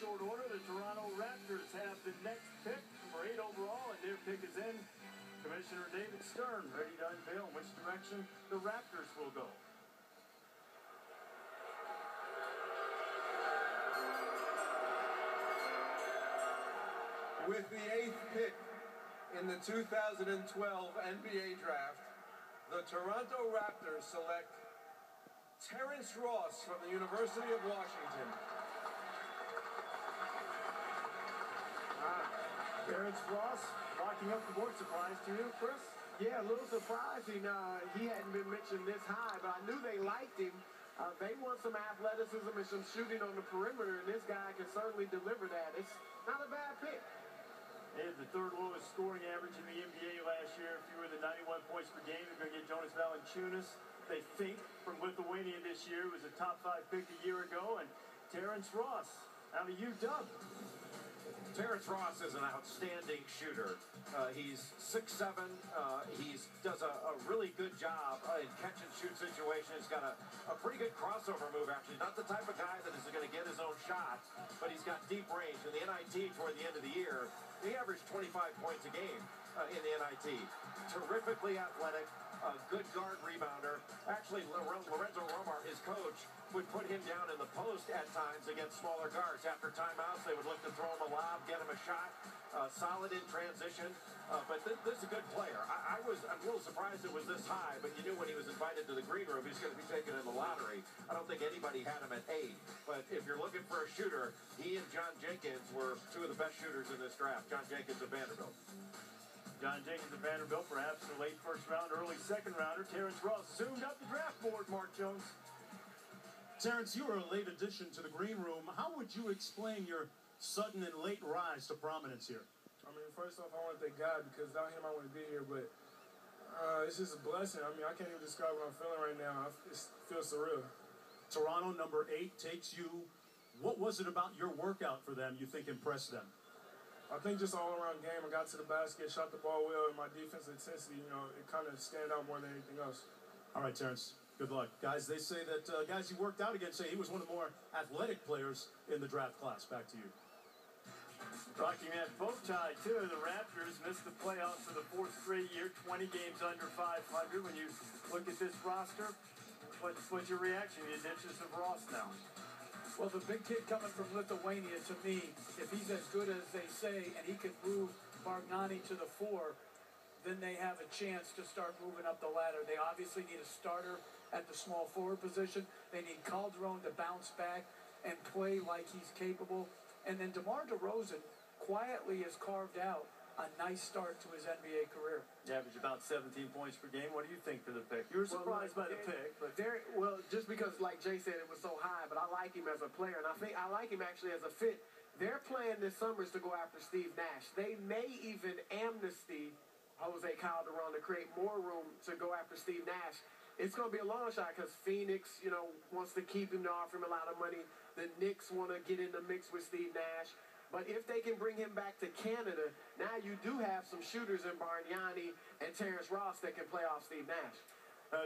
short order, the Toronto Raptors have the next pick, number 8 overall, and their pick is in. Commissioner David Stern ready to unveil in which direction the Raptors will go. With the 8th pick in the 2012 NBA draft, the Toronto Raptors select Terrence Ross from the University of Washington. Terrence Ross locking up the board. Surprise to you, Chris? Yeah, a little surprising. He hadn't been mentioned this high, but I knew they liked him. They want some athleticism and some shooting on the perimeter, and this guy can certainly deliver that. It's not a bad pick. They had the 3rd lowest scoring average in the NBA last year, fewer than 91 points per game. They're going to get Jonas Valanciunas, they think, from Lithuania this year. It was a top 5 pick a year ago. And Terrence Ross out of UW. Terrence Ross is an outstanding shooter. He's 6'7". He does a really good job in catch-and-shoot situations. He's got a pretty good crossover move, actually. Not the type of guy that is going to get his own shots, but he's got deep range. In the NIT toward the end of the year, he averaged 25 points a game in the NIT. Terrifically athletic, good guard rebounder. Actually, Lorenzo Romar, his coach, would put him down in the post at times against smaller guards. After timeouts, they would look to throw him a lob, get him a shot. Solid in transition, but this is a good player. I'm a little surprised it was this high, but you knew when he was invited to the green room, he's going to be taken in the lottery. I don't think anybody had him at 8, but if you're looking for a shooter, he and John Jenkins were 2 of the best shooters in this draft. John Jenkins of Vanderbilt. John Jenkins of Vanderbilt, perhaps a late 1st round, early 2nd rounder. Terrence Ross zoomed up the draft board, Mark Jones. Terrence, you were a late addition to the green room. How would you explain your sudden and late rise to prominence here? I mean, first off, I want to thank God, because without him, I wouldn't be here. But it's just a blessing. I mean, I can't even describe what I'm feeling right now. It feels surreal. Toronto, number 8, takes you. What was it about your workout for them you think impressed them? I think just all around game. I got to the basket, shot the ball well, and my defensive intensity, it kind of stand out more than anything else. All right, Terrence, good luck. Guys, they say that guys he worked out against say he was one of the more athletic players in the draft class. Back to you. Talking at both tied, too. The Raptors missed the playoffs for the 4th straight year, 20 games under 500. When you look at this roster, what's your reaction to the additions of Ross now? Well, the big kid coming from Lithuania, to me, if he's as good as they say and he can move Bargnani to the 4, then they have a chance to start moving up the ladder. They obviously need a starter at the small forward position. They need Calderon to bounce back and play like he's capable. And then DeMar DeRozan quietly has carved out a nice start to his NBA career. He averaged about 17 points per game. What do you think for the pick? You were surprised by the pick, but just because, like Jay said, it was so high, but I like him as a player, and I think I like him actually as a fit. Their plan this summer is to go after Steve Nash. They may even amnesty Jose Calderon to create more room to go after Steve Nash. It's going to be a long shot because Phoenix, wants to keep him to offer him a lot of money. The Knicks want to get in the mix with Steve Nash. But if they can bring him back to Canada, now you do have some shooters in Bargnani and Terrence Ross that can play off Steve Nash.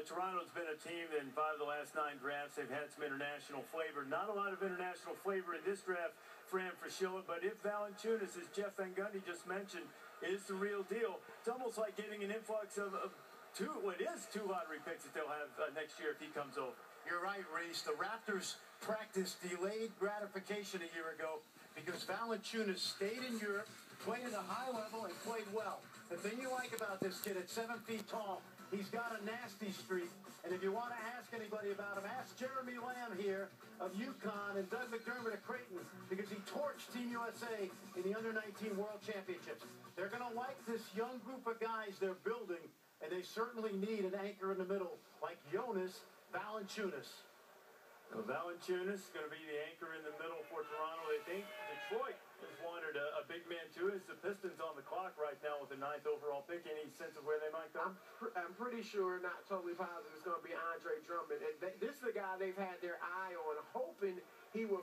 Toronto's been a team that in 5 of the last 9 drafts, they've had some international flavor. Not a lot of international flavor in this draft for Fraschilla, but if Valanciunas, as Jeff Van Gundy just mentioned, is the real deal, it's almost like getting an influx of 2 lottery picks that they'll have next year if he comes over. You're right, Reese. The Raptors practiced delayed gratification a year ago because Valanciunas stayed in Europe, played at a high level, and played well. The thing you like about this kid at 7 feet tall, he's got a nasty streak. And if you want to ask anybody about him, ask Jeremy Lamb here of UConn and Doug McDermott of Creighton, because he torched Team USA in the Under-19 World Championships. They're going to like this young group of guys they're building, and they certainly need an anchor in the middle like Jonas Valanciunas. Well, Valanciunas is going to be the anchor in the middle for Toronto. They think Detroit has wanted a big man too. It's the Pistons on the clock right now with the 9th overall pick. Any sense of where they might go? I'm pretty sure, not totally positive, it's going to be Andre Drummond. And this is the guy they've had their eye on, hoping he will